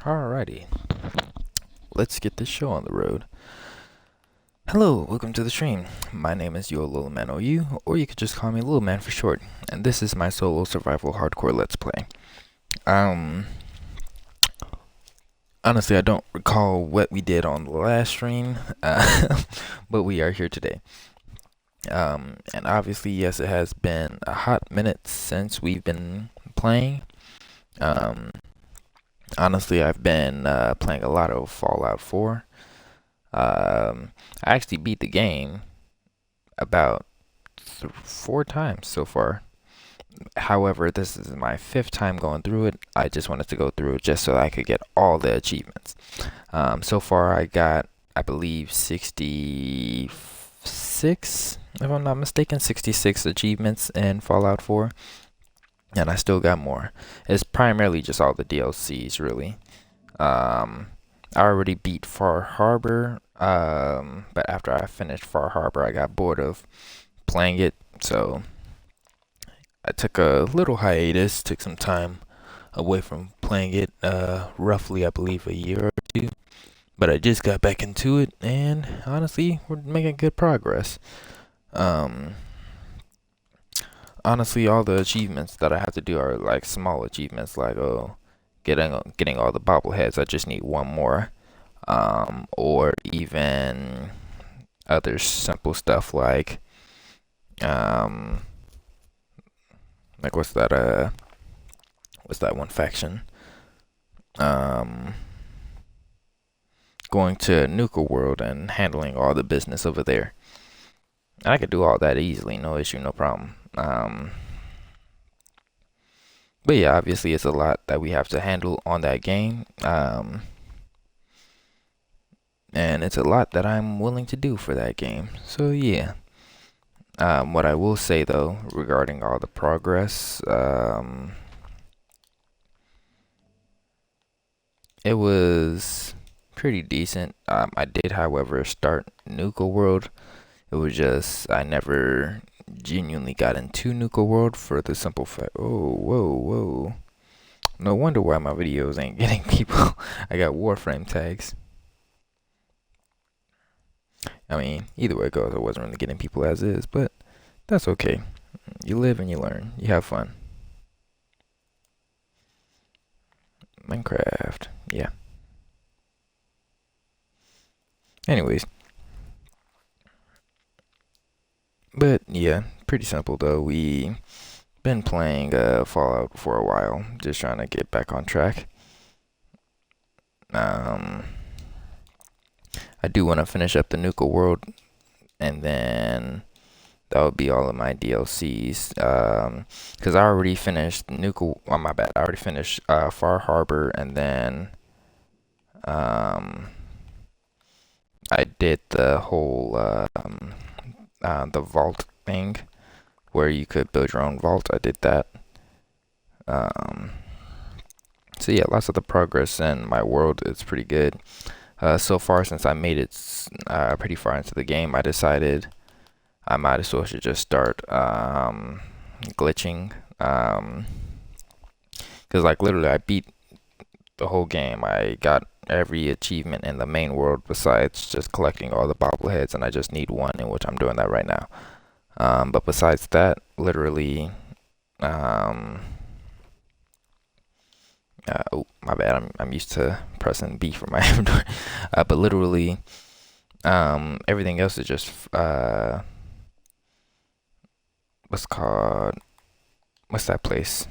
Alrighty, let's get this show on the road. Hello, welcome to the stream. My name is Yo Little Man OU, or you could just call me Little Man for short, and this is my solo survival hardcore let's play. Honestly, I don't recall what we did on the last stream, but we are here today. And obviously, yes, it has been a hot minute since we've been playing. Honestly, I've been playing a lot of Fallout 4. I actually beat the game about 4 times so far. However, this is my 5th time going through it. I just wanted to go through it just so I could get all the achievements. So far, I got, I believe, 66, if I'm not mistaken, 66 achievements in Fallout 4. And I still got more. It's primarily just all the DLCs, really. I already beat Far Harbor, but after I finished Far Harbor, I got bored of playing it, so I took a little hiatus, took some time away from playing it, roughly, I believe, a year or two. But I just got back into it, and honestly, we're making good progress. Honestly, all the achievements that I have to do are like small achievements, like getting all the bobbleheads. I just need one more, or even other simple stuff like what's that one faction? Going to Nuka World and handling all the business over there. And I could do all that easily, no issue, no problem. But yeah, obviously it's a lot that we have to handle on that game. And it's a lot that I'm willing to do for that game. So yeah. What I will say though, regarding all the progress, it was pretty decent. I did, however, start Nuka World. It was just, I never genuinely got into Nuka World for the simple fact, whoa. No wonder why my videos ain't getting people. I got Warframe tags. I mean, either way it goes, I wasn't really getting people as is, but that's okay. You live and you learn. You have fun. Minecraft, yeah. Anyways. But yeah, pretty simple though. We been playing Fallout for a while, just trying to get back on track. I do want to finish up the Nuka World, and then that would be all of my DLCs. Because I already finished Nuka. Oh, my bad. I already finished Far Harbor, and then I did the whole the vault thing where you could build your own vault. I did that. So yeah, lots of the progress in my world is pretty good. So far, since I made it pretty far into the game, I decided I might as well should just start glitching. Because like literally I beat the whole game. I got every achievement in the main world besides just collecting all the bobbleheads, and I just need one, in which I'm doing that right now. But besides that, literally, oh my bad, I'm used to pressing B for my inventory. But literally, everything else is just what's that place?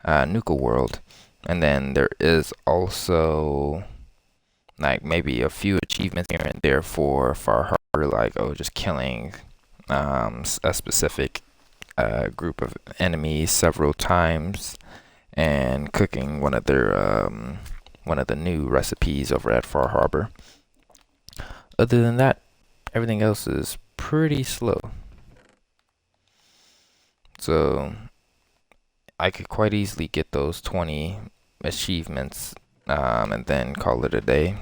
Nuka World. And then there is also like maybe a few achievements here and there for Far Harbor, like just killing a specific group of enemies several times, and cooking one of the new recipes over at Far Harbor. Other than that, everything else is pretty slow. So I could quite easily get those 20 achievements and then call it a day.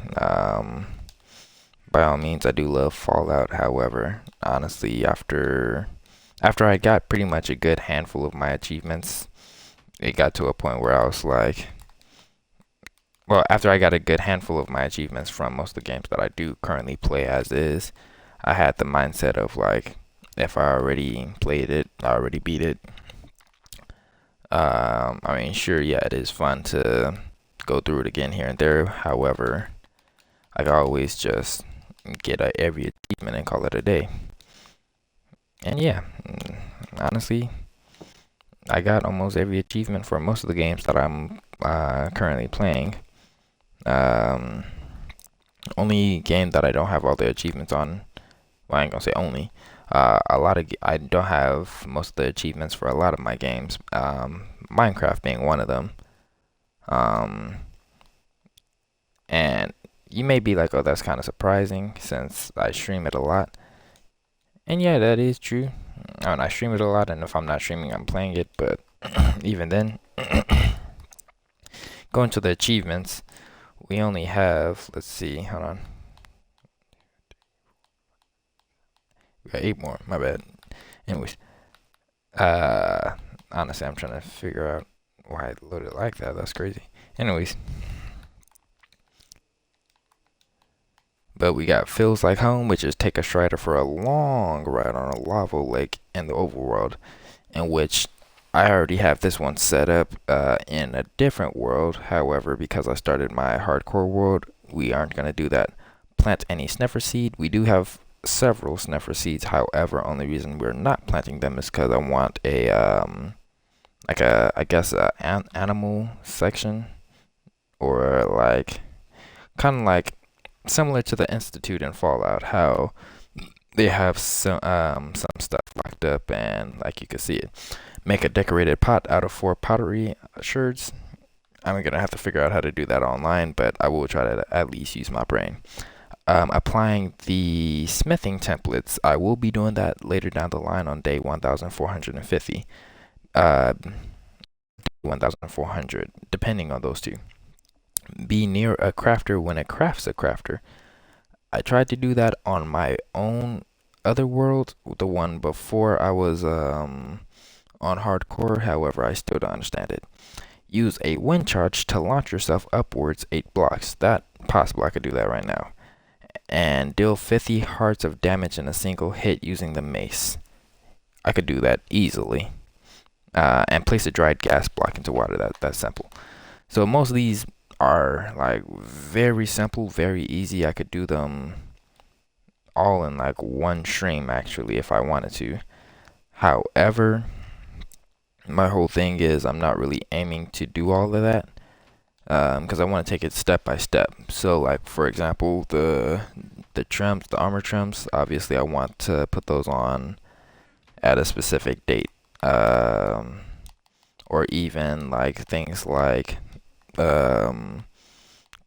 By all means, I do love Fallout. However, honestly, after I got pretty much a good handful of my achievements, it got to a point where I was like, well, after I got a good handful of my achievements from most of the games that I do currently play as is, I had the mindset of like, if I already played it, I already beat it. I mean, sure, yeah, it is fun to go through it again here and there. However, I can always just get every achievement and call it a day. And yeah, honestly, I got almost every achievement for most of the games that I'm currently playing. Um, Only game that I don't have all the achievements on, well, I ain't gonna say only. I don't have most of the achievements for a lot of my games. Minecraft being one of them. Um, and you may be like, oh, that's kind of surprising since I stream it a lot. And yeah, that is true. I stream it a lot, and if I'm not streaming, I'm playing it. But even then, going to the achievements, we only have, let's see, hold on. We got 8 more, my bad. Anyways, uh, honestly, I'm trying to figure out why I loaded it like that. That's crazy. Anyways, but we got Feels Like Home, which is take a strider for a long ride on a lava lake in the overworld, in which I already have this one set up in a different world. However, because I started my hardcore world, we aren't going to do that. Plant any sniffer seed. We do have several sniffer seeds. However, only reason we're not planting them is because I want a like a, I guess, an animal section, or like kind of like similar to the Institute in Fallout, how they have some stuff locked up, and like you can see it. Make a decorated pot out of 4 pottery sherds. I'm gonna have to figure out how to do that online, but I will try to at least use my brain. Applying the smithing templates, I will be doing that later down the line on day 1450. 1400, depending on those two. Be near a crafter when it crafts a crafter. I tried to do that on my own other world, the one before I was on hardcore. However, I still don't understand it. Use a wind charge to launch yourself upwards 8 blocks. That possible, I could do that right now. And deal 50 hearts of damage in a single hit using the mace. I could do that easily. And place a dried gas block into water. That's simple. So most of these are like very simple, very easy. I could do them all in like one stream actually if I wanted to. However, my whole thing is I'm not really aiming to do all of that because I want to take it step by step. So like for example, the trims, the armor trims, obviously I want to put those on at a specific date. Or even like things like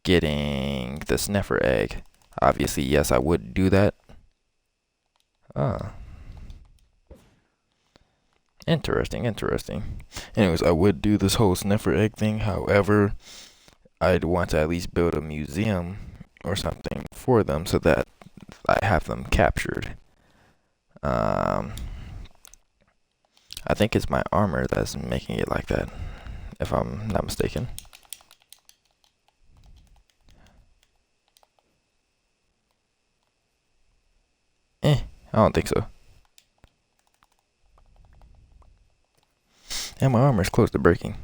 getting the sniffer egg. Obviously, yes, I would do that. Interesting, interesting. Anyways, I would do this whole sniffer egg thing. However, I'd want to at least build a museum or something for them so that I have them captured. I think it's my armor that's making it like that, if I'm not mistaken. I don't think so. And my armor's close to breaking.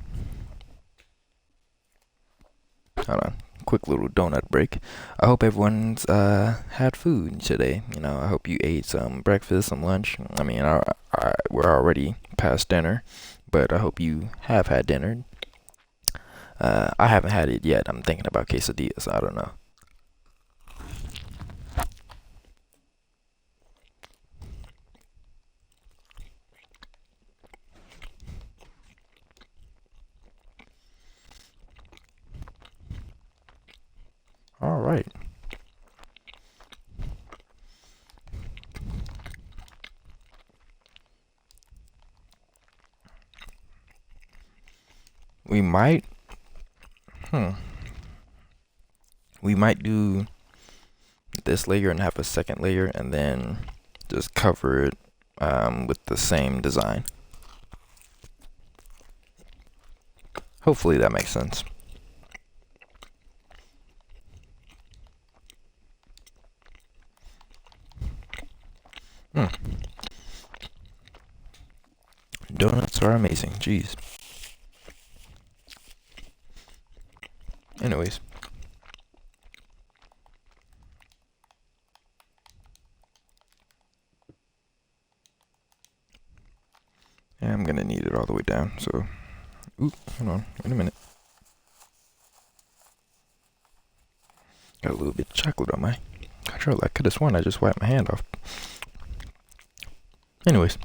Hold on. Quick little donut break. I hope everyone's had food today. You know, I hope you ate some breakfast, some lunch. I mean, we're already past dinner, but I hope you have had dinner. I haven't had it yet. I'm thinking about quesadillas. So I don't know. All right. We might. We might do this layer and have a second layer and then just cover it with the same design. Hopefully that makes sense. Mm. Donuts are amazing. Jeez. Anyways. Yeah, I'm gonna need it all the way down, so... Ooh, hold on. Wait a minute. Got a little bit of chocolate on my controller. I could have sworn I just wiped my hand off. Anyways.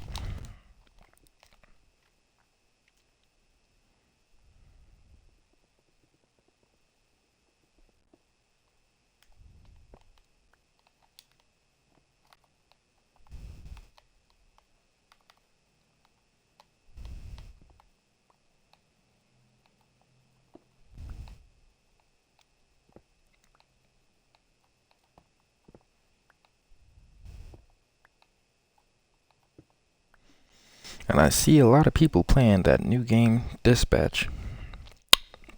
And I see a lot of people playing that new game, Dispatch.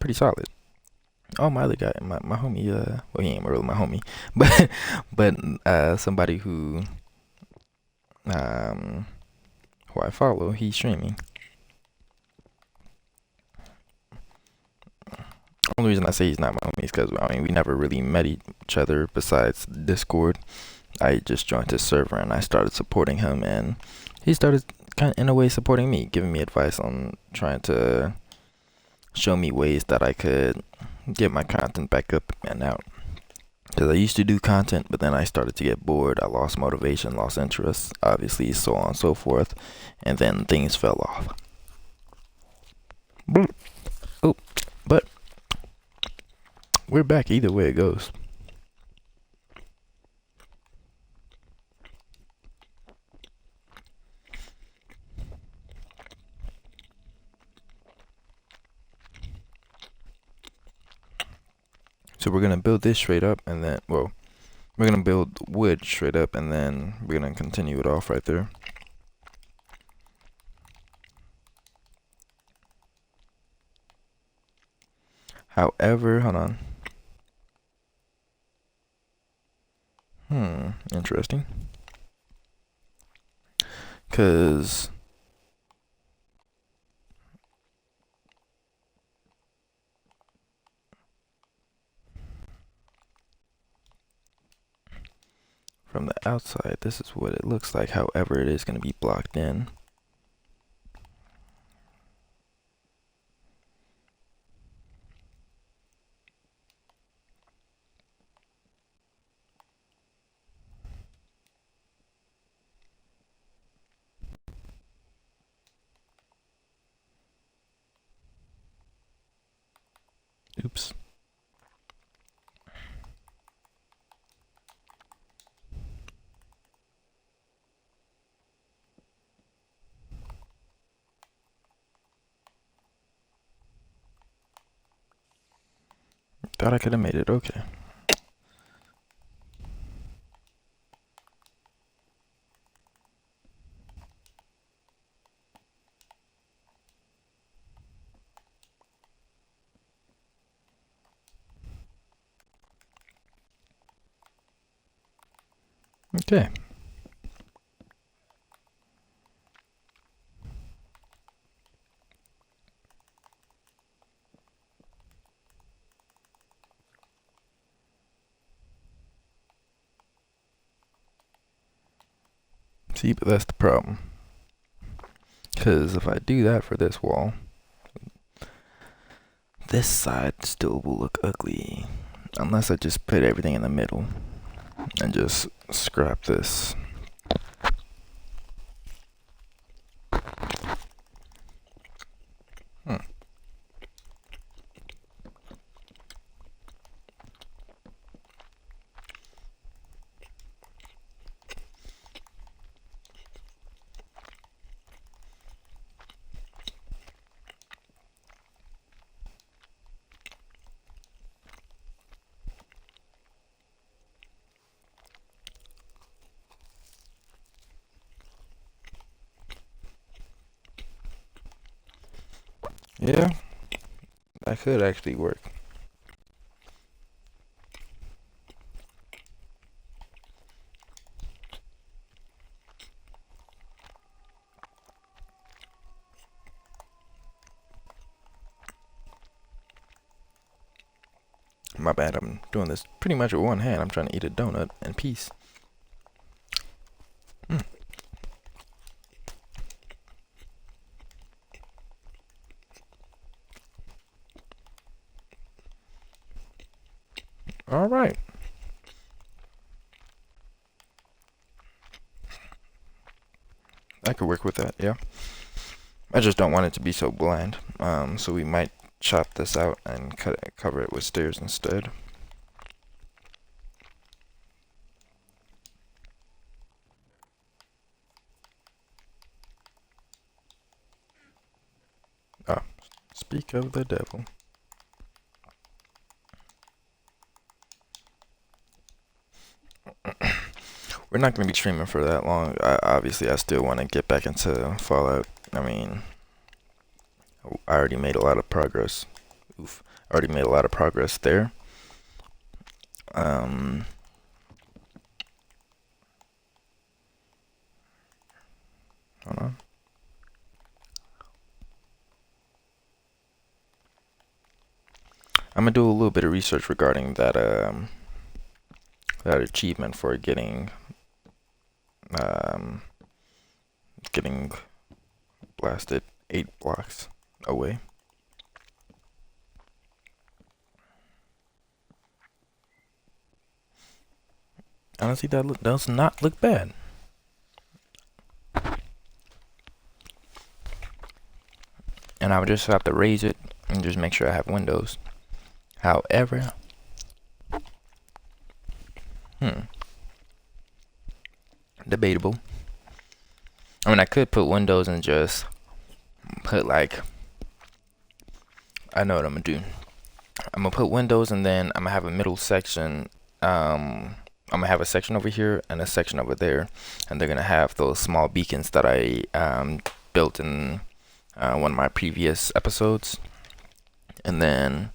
Pretty solid. Oh, my other guy, my homie, well, he ain't really my homie, but, somebody um, who I follow, he's streaming. Only reason I say he's not my homie is because, I mean, we never really met each other besides Discord. I just joined his server and I started supporting him, and he started kind of, in a way, supporting me, giving me advice on trying to show me ways that I could get my content back up and out. Because I used to do content, but then I started to get bored. I lost motivation, lost interest, obviously, so on and so forth. And then things fell off. Oh, but we're back either way it goes. So we're going to build this straight up, and then, well, we're going to build wood straight up, and then we're going to continue it off right there. However, hold on. Interesting. Because from the outside, this is what it looks like. However, it is going to be blocked in. Oops. Thought I could have made it. Okay. Okay. See, but that's the problem. Because if I do that for this wall, this side still will look ugly. Unless I just put everything in the middle and just scrap this. Yeah, that could actually work. my bad. I'm doing this pretty much with one hand. I'm trying to eat a donut in peace. Mm. All right. I could work with that, yeah. I just don't want it to be so bland. So we might chop this out and cover it with stairs instead. Oh, speak of the devil. We're not going to be streaming for that long. Obviously, I still want to get back into Fallout. I mean, I already made a lot of progress. Oof. I already made a lot of progress there. Hold on. I'm gonna do a little bit of research regarding that that achievement for getting getting blasted 8 blocks away. Honestly, that does not look bad. And I would just have to raise it and just make sure I have windows. However, debatable. I mean, I could put windows and just put like, I know what I'm gonna do. I'm gonna put windows and then I'm gonna have a middle section. I'm gonna have a section over here and a section over there, and they're gonna have those small beacons that I built in one of my previous episodes. And then,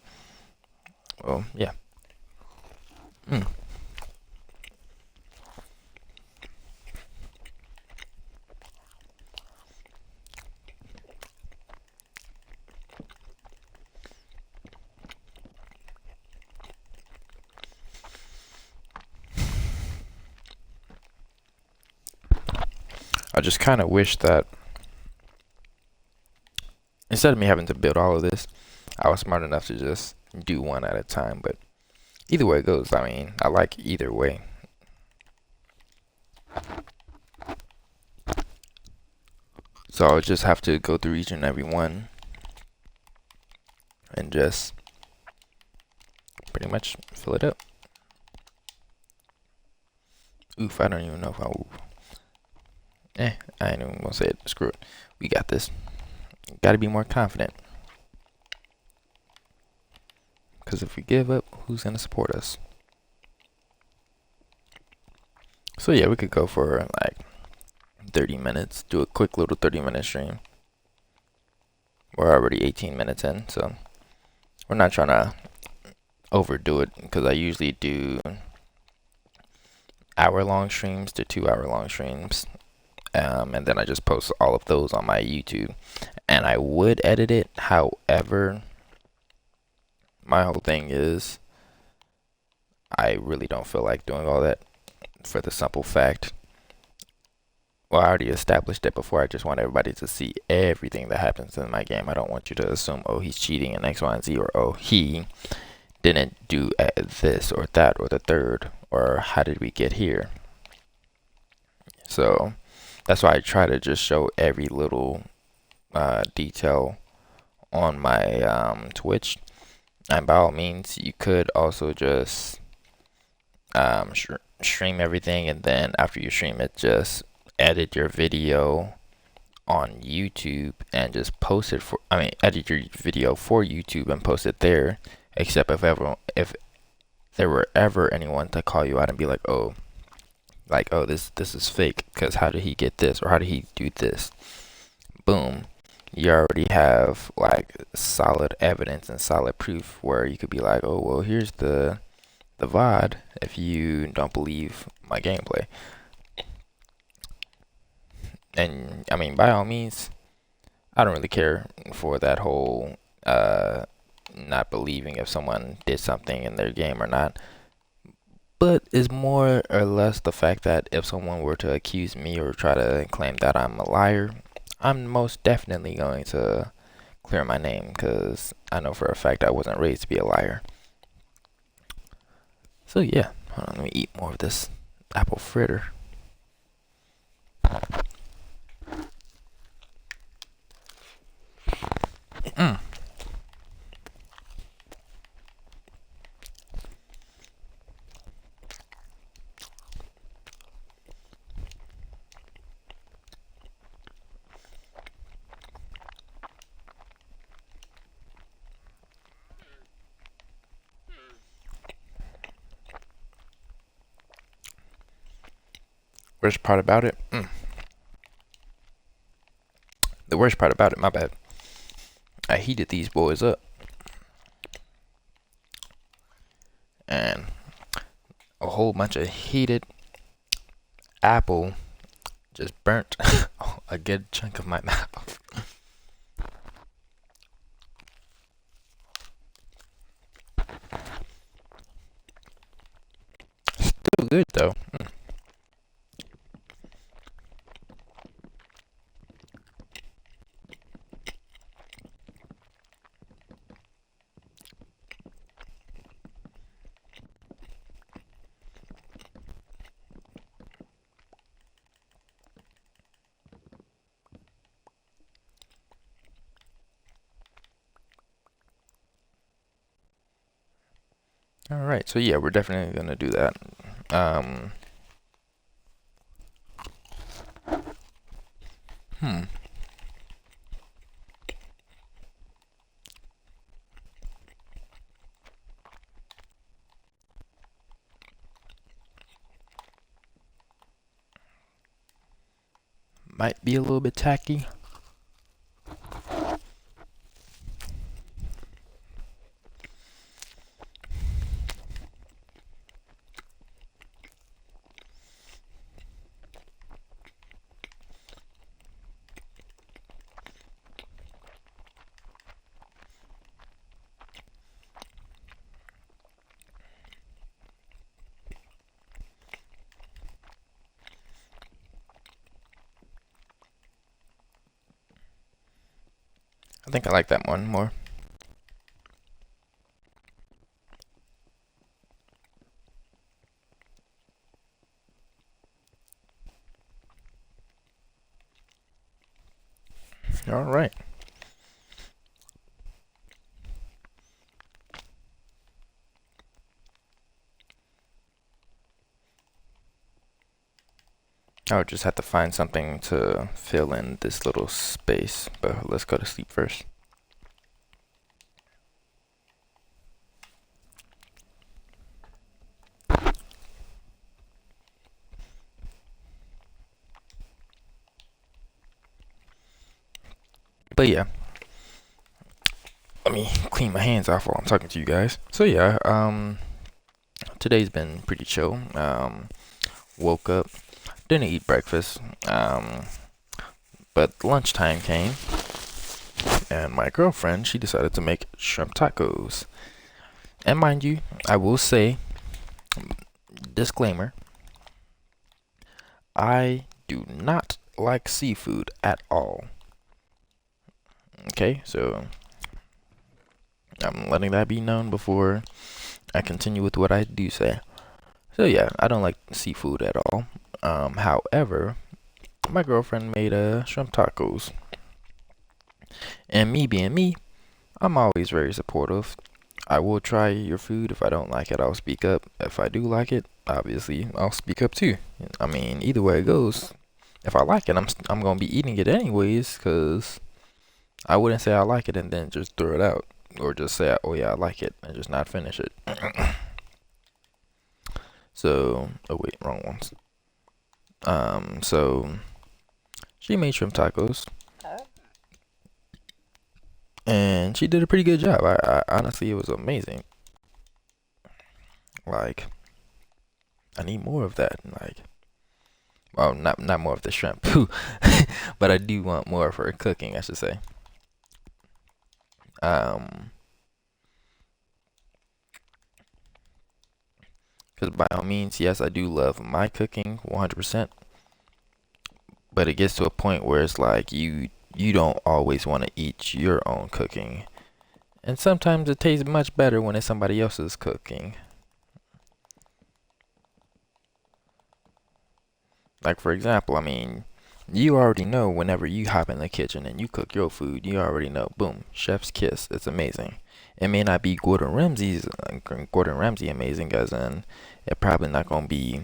well, yeah. I just kind of wish that instead of me having to build all of this, I was smart enough to just do one at a time. But either way it goes, I mean, I like either way. So I'll just have to go through each and every one and just pretty much fill it up. Oof, I don't even know if I will. I ain't even gonna say it. Screw it. We got this. Gotta be more confident. Because if we give up, who's gonna support us? So yeah, we could go for like 30 minutes. Do a quick little 30-minute stream. We're already 18 minutes in, so we're not trying to overdo it, because I usually do hour-long streams to 2-hour-long streams. And then I just post all of those on my YouTube. And I would edit it. However, my whole thing is I really don't feel like doing all that, for the simple fact, well, I already established it before. I just want everybody to see everything that happens in my game. I don't want you to assume, oh, he's cheating in X, Y, and Z, or oh, he didn't do this or that or the third, or how did we get here? So that's why I try to just show every little detail on my Twitch. And by all means, you could also just stream everything, and then after you stream it, just edit your video on YouTube and just post it edit your video for YouTube and post it there. Except if there were ever anyone to call you out and be like, oh, this is fake, because how did he get this, or how did he do this? Boom, you already have like solid evidence and solid proof where you could be like, oh, well, here's the VOD if you don't believe my gameplay. And I mean, by all means, I don't really care for that whole not believing if someone did something in their game or not, but it's more or less the fact that if someone were to accuse me or try to claim that I'm a liar, I'm most definitely going to clear my name because I know for a fact I wasn't raised to be a liar. So yeah, hold on, let me eat more of this apple fritter. Mm. Worst part about it? The worst part about it, my bad. I heated these boys up. And a whole bunch of heated apple just burnt a good chunk of my mouth. Still good though. All right, so yeah, we're definitely gonna do that. Um, hmm. Might be a little bit tacky. I think I like that one more. All right. I would just have to find something to fill in this little space, but let's go to sleep first. But yeah, let me clean my hands off while I'm talking to you guys. So yeah, today's been pretty chill. Woke up, didn't eat breakfast. But lunchtime came, and my girlfriend, she decided to make shrimp tacos. And mind you, I will say, disclaimer, I do not like seafood at all. Okay, so I'm letting that be known before I continue with what I do say. So yeah, I don't like seafood at all. However, my girlfriend made shrimp tacos. And me being me, I'm always very supportive. I will try your food. If I don't like it, I'll speak up. If I do like it, obviously, I'll speak up too. I mean, either way it goes, if I like it, I'm gonna be eating it anyways, cause I wouldn't say I like it and then just throw it out, or just say, oh yeah, I like it, and just not finish it. So, oh wait, wrong ones. So she made shrimp tacos, and she did a pretty good job. I honestly, it was amazing. Like, I need more of that. Like, well, not more of the shrimp, but I do want more of her cooking, I should say. Um, Because by all means, yes, I do love my cooking 100%, but it gets to a point where it's like you don't always want to eat your own cooking. And sometimes it tastes much better when it's somebody else's cooking. Like for example, I mean, you already know whenever you hop in the kitchen and you cook your food, you already know, boom, chef's kiss. It's amazing. It may not be Gordon Ramsay amazing, as in it probably not gonna be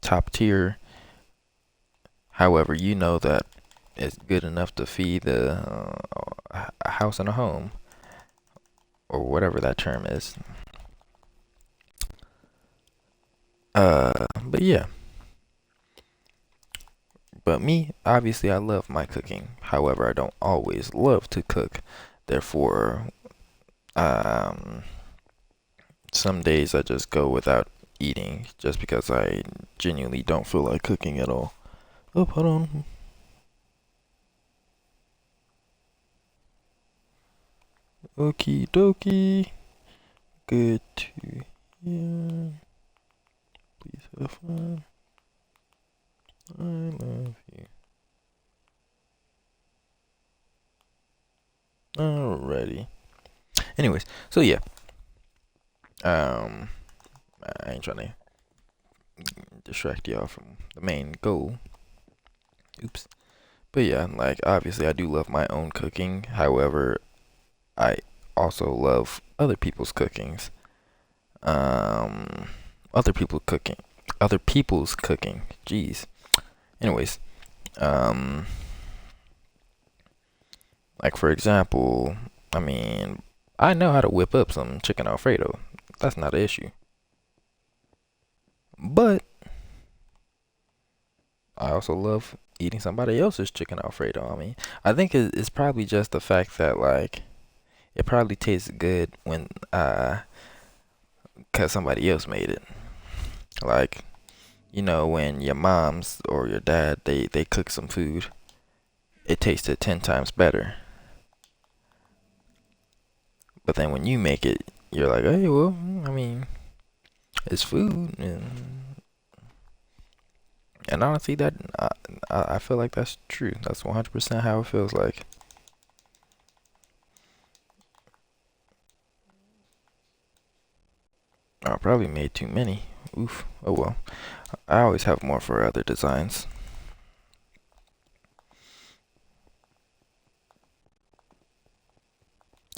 top tier. However, you know that it's good enough to feed a house and a home, or whatever that term is. But yeah. But me, obviously, I love my cooking. However, I don't always love to cook. Therefore, um, some days I just go without eating just because I genuinely don't feel like cooking at all. Oh, hold on. Okie dokie. Good to hear. Please have fun. I love you. Alrighty. Anyways, so yeah. Um, I ain't trying to distract y'all from the main goal. Oops. But yeah, like obviously I do love my own cooking. However, I also love other people's cookings. Um, other people's cooking. Jeez. Anyways, um, like for example, I mean, I know how to whip up some chicken Alfredo. That's not an issue. But I also love eating somebody else's chicken Alfredo. I mean, I think it's probably just the fact that like it probably tastes good when 'cause somebody else made it. Like, when your mom's or your dad they cook some food, it tasted 10 times better. But then when you make it, you're like, hey, well, I mean, it's food, and honestly, that I feel like that's true. That's 100% how it feels like. I probably made too many. Oof. Oh well. I always have more for other designs.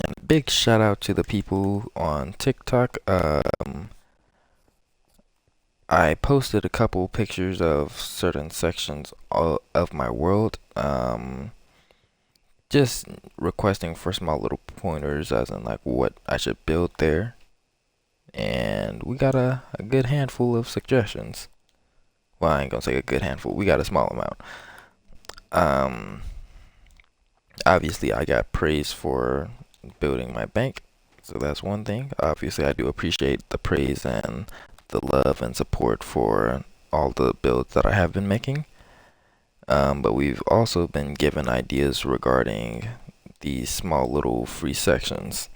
And a big shout out to the people on TikTok. I posted a couple pictures of certain sections of my world. Just requesting for small little pointers, as in like what I should build there. And we got a good handful of suggestions. Well, I ain't gonna say a good handful. We got a small amount. Um, Obviously, I got praise for building my bank, so that's one thing. Obviously, I do appreciate the praise and the love and support for all the builds that I have been making. But we've also been given ideas regarding these small little free sections.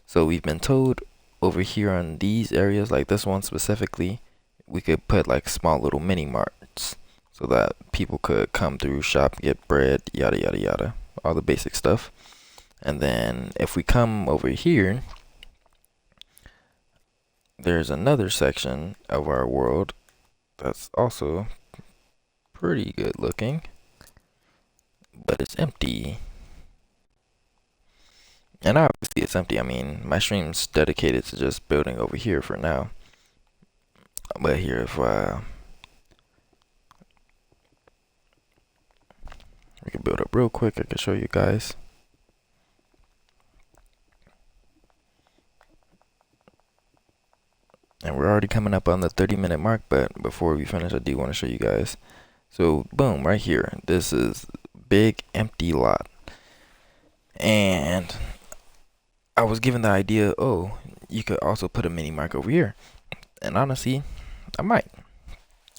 So we've been told over here on these areas, like this one specifically, we could put like small little mini marts so that people could come through, shop, get bread, yada yada yada, all the basic stuff. And then if we come over here, there's another section of our world that's also pretty good looking, but it's empty. And obviously it's empty. I mean, my stream's dedicated to just building over here for now. But here, if we can build up real quick, I can show you guys. And we're already coming up on the 30-minute mark, but before we finish, I do want to show you guys. So, boom, right here. This is big empty lot. And I was given the idea, oh, you could also put a mini mark over here. And honestly, I might.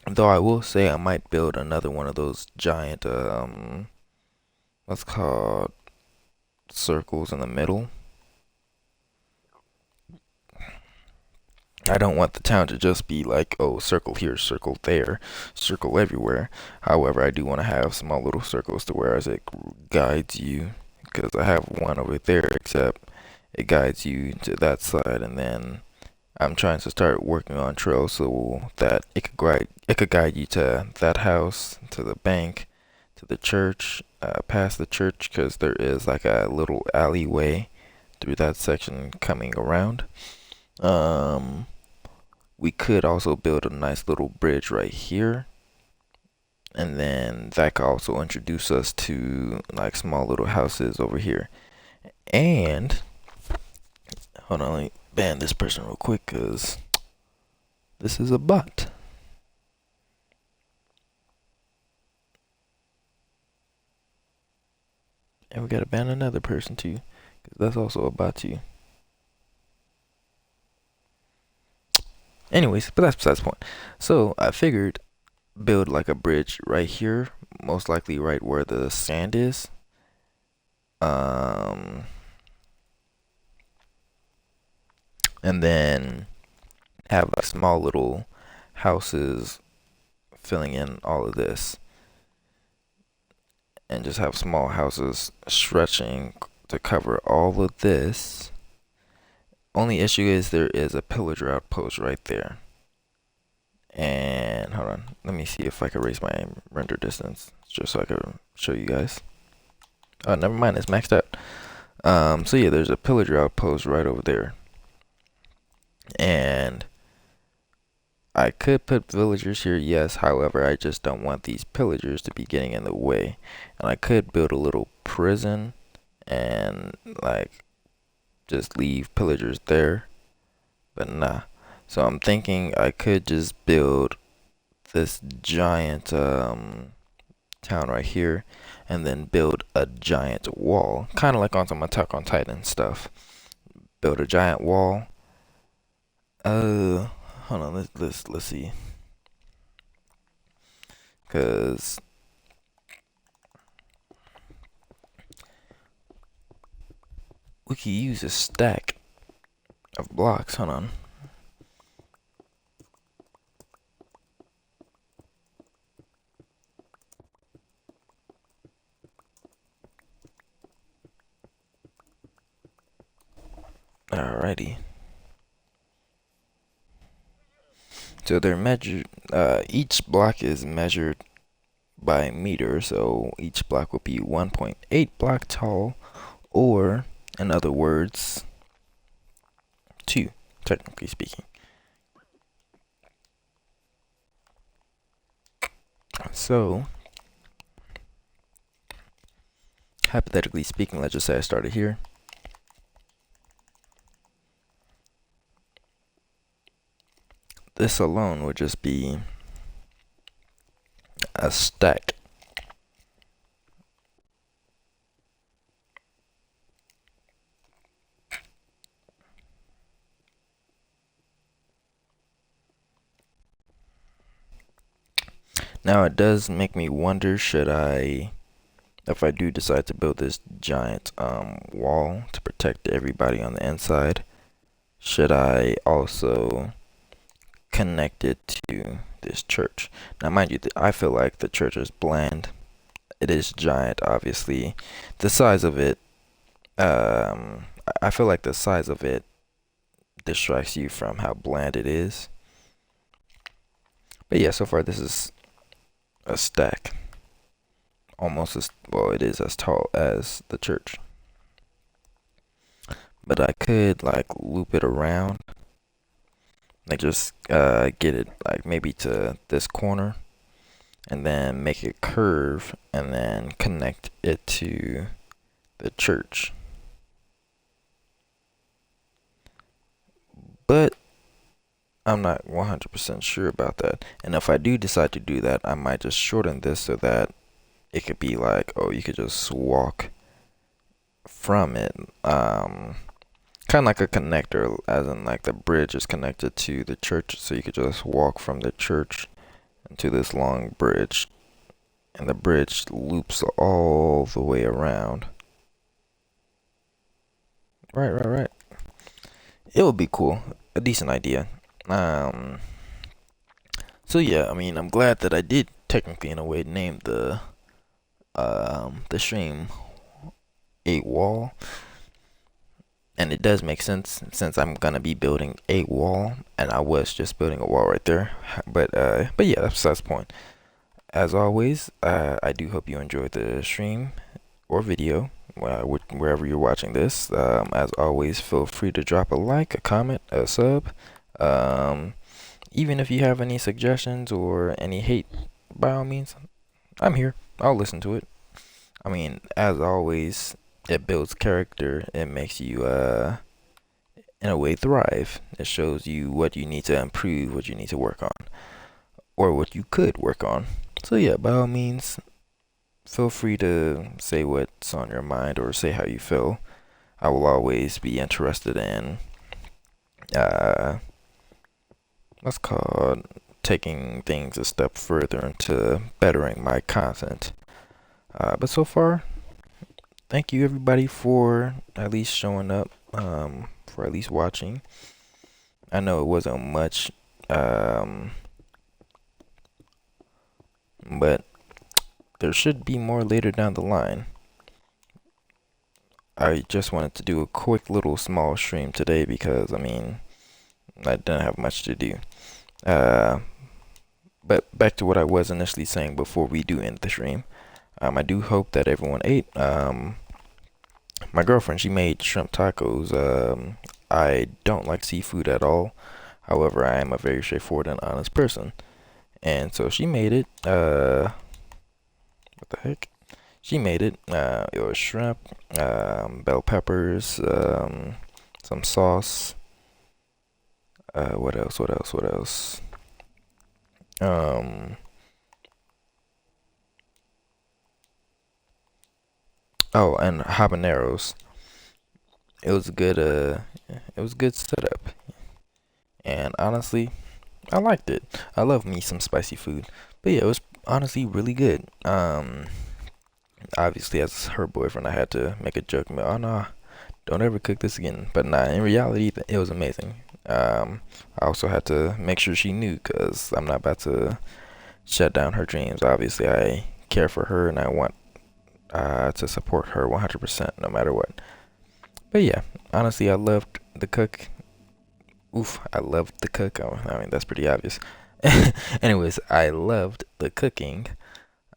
Though I will say I might build another one of those giant, what's called circles in the middle. I don't want the town to just be like, oh, circle here, circle there, circle everywhere. However, I do want to have small little circles to where as it guides you, because I have one over there, except it guides you to that side, and then I'm trying to start working on trails so that it could guide you to that house, to the bank, to the church, past the church, because there is like a little alleyway through that section coming around. Um, we could also build a nice little bridge right here, and then that could also introduce us to like small little houses over here. And hold on, let me ban this person real quick because this is a bot. And we gotta ban another person too, because that's also a bot too. Anyways, but that's besides the point. So I figured build like a bridge right here, most likely right where the sand is. Um, and then have like small little houses filling in all of this, and just have small houses stretching to cover all of this. Only issue is there is a pillager outpost right there. And hold on, let me see if I can raise my render distance just so I can show you guys. Oh, never mind, it's maxed out. So yeah, there's a pillager outpost right over there. And I could put villagers here, yes. However, I just don't want these pillagers to be getting in the way. And I could build a little prison and like just leave pillagers there, but nah. So I'm thinking I could just build this giant town right here, and then build a giant wall, kind of like on some Attack on Titan stuff. Build a giant wall. Hold on, let's see, cause we could use a stack of blocks. Hold on. Alrighty. So they're measured. Each block is measured by meter, so each block will be 1.8 block tall, or in other words, 2, technically speaking. So, hypothetically speaking, let's just say I started here. This alone would just be a stack. Now it does make me wonder, if I do decide to build this giant wall to protect everybody on the inside, should I also connect it to this church? Now mind you, I feel like the church is bland. It is giant, obviously. The size of it, I feel like the size of it distracts you from how bland it is. But yeah, so far this is a stack. Almost as, well, it is as tall as the church. But I could like loop it around. Like just get it like maybe to this corner, and then make it curve, and then connect it to the church. But I'm not 100% sure about that. And if I do decide to do that, I might just shorten this so that it could be like, oh, you could just walk from it. Kind of like a connector, as in like the bridge is connected to the church, so you could just walk from the church into this long bridge, and the bridge loops all the way around. Right. It would be cool, a decent idea. Um, so yeah, I mean, I'm glad that I did technically, in a way, name the stream a wall, and it does make sense since I'm gonna be building a wall, and I was just building a wall right there. But yeah, that's besides the point. As always, I do hope you enjoyed the stream or video, wherever you're watching this. As always, feel free to drop a like, a comment, a sub. Um, Even if you have any suggestions or any hate, by all means, I'm here. I'll listen to it. I mean, as always, it builds character. It makes you, in a way, thrive. It shows you what you need to improve, what you need to work on, or what you could work on. So yeah, by all means, feel free to say what's on your mind or say how you feel. I will always be interested in, uh, what's called taking things a step further into bettering my content. But so far, thank you everybody for at least showing up, for at least watching. I know it wasn't much, but there should be more later down the line. I just wanted to do a quick little small stream today because, I mean, I didn't have much to do. Uh, but back to what I was initially saying before we do end the stream. I do hope that everyone ate. My girlfriend, she made shrimp tacos. I don't like seafood at all. However, I am a very straightforward and honest person. And so she made it. What the heck? She made it. It was shrimp, bell peppers, some sauce. What else? What else? What else? Um, oh, and habaneros. It was a good. It was a good setup. And honestly, I liked it. I love me some spicy food. But yeah, it was honestly really good. Obviously, as her boyfriend, I had to make a joke. Oh no, don't ever cook this again. But nah, in reality, it was amazing. I also had to make sure she knew because I'm not about to shut down her dreams. Obviously, I care for her and I want to support her 100% no matter what. But yeah, honestly, I loved the cook. Oof, I loved the cook. Oh, I mean, that's pretty obvious. Anyways, I loved the cooking.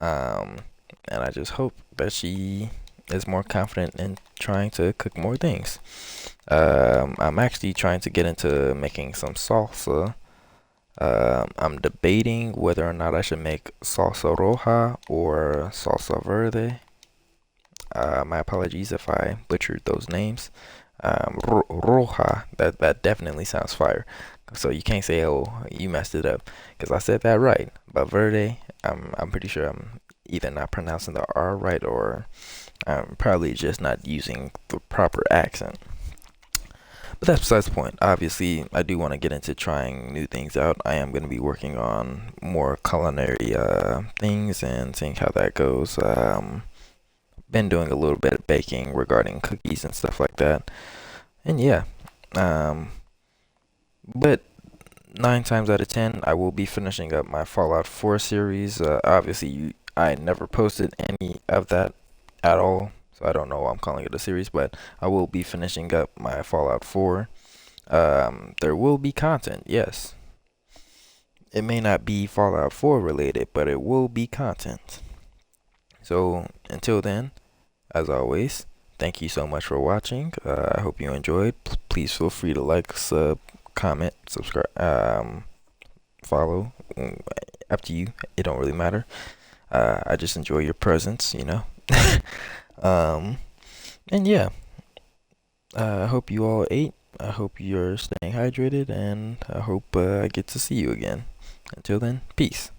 Um, and I just hope that she is more confident in trying to cook more things. I'm actually trying to get into making some salsa. I'm debating whether or not I should make salsa roja or salsa verde. My apologies if I butchered those names. Roja, that definitely sounds fire. So you can't say, oh, you messed it up, because I said that right. But verde, I'm pretty sure I'm either not pronouncing the R right or I'm probably just not using the proper accent. But that's besides the point. Obviously, I do want to get into trying new things out. I am going to be working on more culinary things and seeing how that goes. Been doing a little bit of baking regarding cookies and stuff like that. And yeah, um, but 9 times out of 10, I will be finishing up my Fallout 4 series. Obviously, I never posted any of that at all, so I don't know why I'm calling it a series, but I will be finishing up my Fallout 4. There will be content, yes. It may not be Fallout 4 related, but it will be content. So until then, as always, thank you so much for watching. I hope you enjoyed. Please feel free to like, sub, comment, subscribe, follow. Up to you. It don't really matter. I just enjoy your presence, you know. And yeah, I hope you all ate. I hope you're staying hydrated, and I hope I get to see you again. Until then, peace.